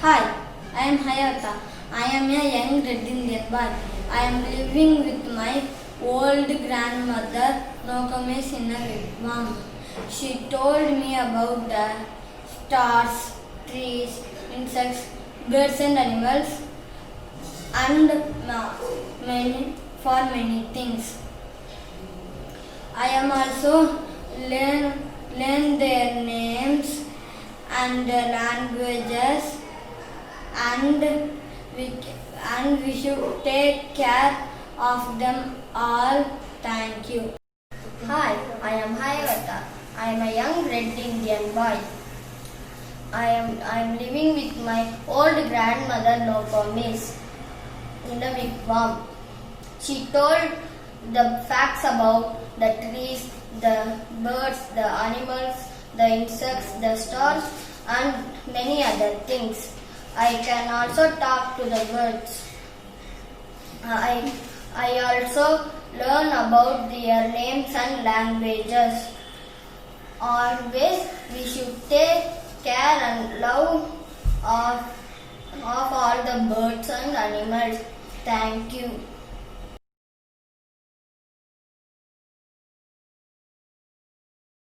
Hi, I am Hiawatha. I am a young Red Indian boy. I am living with my old grandmother, Nokamis in a wigwam. She told me about the stars, trees, insects, birds and animals and many things. I am also learn their names and their languages and we should take care of them all. Thank you. Hi, I am Hiawatha. I am a young Red Indian boy. I am living with my old grandmother Nokomis in the wigwam. She told the facts about the trees, the birds, the animals, the insects, the stars and many other things. I can also talk to the birds. I also learn about their names and languages. Always we should take care and love of all the birds and animals. Thank you.